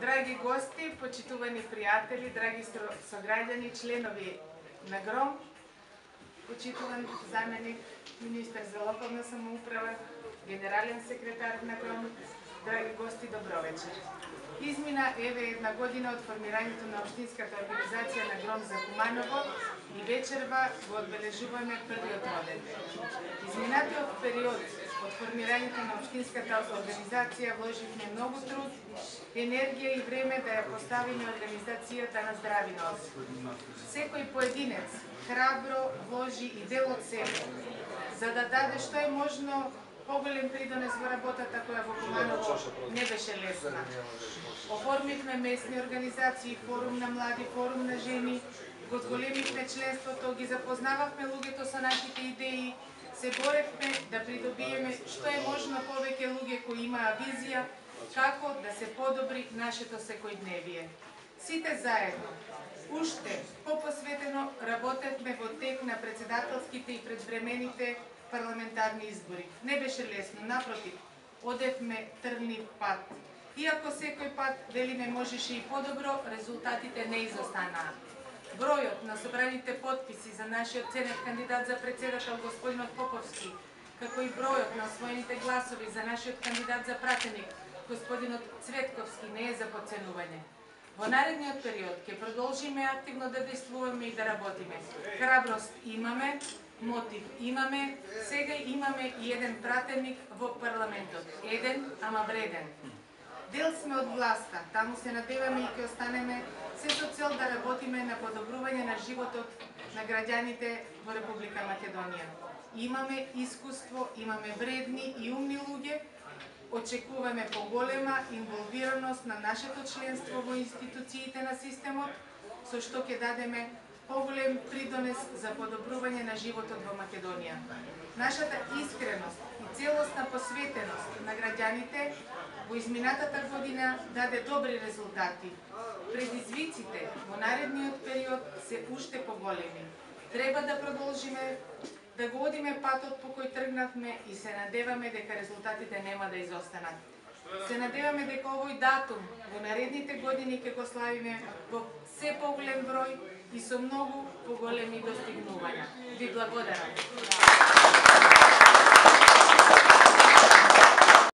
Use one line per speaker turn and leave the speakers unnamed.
Драги гости, почитувани пријатели, драги сограѓани, членови на ГРОМ, почитуван заменик министар за локална самоуправа, генерален секретар на ГРОМ, драги гости, добро вечер. Измина еве една година од формирањето на општинската организација на ГРОМ за Куманово и вечерва го одбележуваме првиот роден. Изминатиот период од формирањето на општинската организација вложивме многу труд, енергија и време да ја поставиме организацијата на здрави нозе. Секој поединец храбро вложи и дел од себе, за да даде што е можно поголем придонес во работата која во Куманово не беше лесна. Оформивме местни организации, форум на млади, форум на жени, го зголемивме членството, ги запознававме луѓето со нашите идеи, се боревме да придобиеме што е можно повеќе луѓе кои имаа визија како да се подобри нашето секојдневие. Сите заедно, уште попосветено работевме во тек на председателските и предвремените парламентарни избори. Не беше лесно, напротив, одевме трнив пат. Иако секој пат, велиме, можеше и подобро, резултатите не изостанаа. Бројот на собраните потписи за нашиот ценет кандидат за председател господинот Поповски, како и бројот на освоените гласови за нашиот кандидат за пратеник господинот Цветковски не е за подценување. Во наредниот период ќе продолжиме активно да действуваме и да работиме. Храброст имаме, мотив имаме, сега имаме и еден пратеник во парламентот. Еден, ама вреден. Дел сме од власта, таму се надеваме и ќе останеме се со цел да работиме на подобрување на животот на граѓаните во Република Македонија. Имаме искуство, имаме вредни и умни луѓе, очекуваме поголема инволвираност на нашето членство во институциите на системот, со што ќе дадеме поголем придонес за подобрување на животот во Македонија. Нашата искреност и целосна посветеност на граѓаните во изминатата година даде добри резултати. Предизвиците во наредниот период се уште поголеми. Треба да продолжиме да го одиме патот по кој тргнавме и се надеваме дека резултатите нема да изостанат. Се надеваме дека овој датум во наредните години ќе го славиме во се поголем број и со многу поголеми достигнувања. Ви благодарам.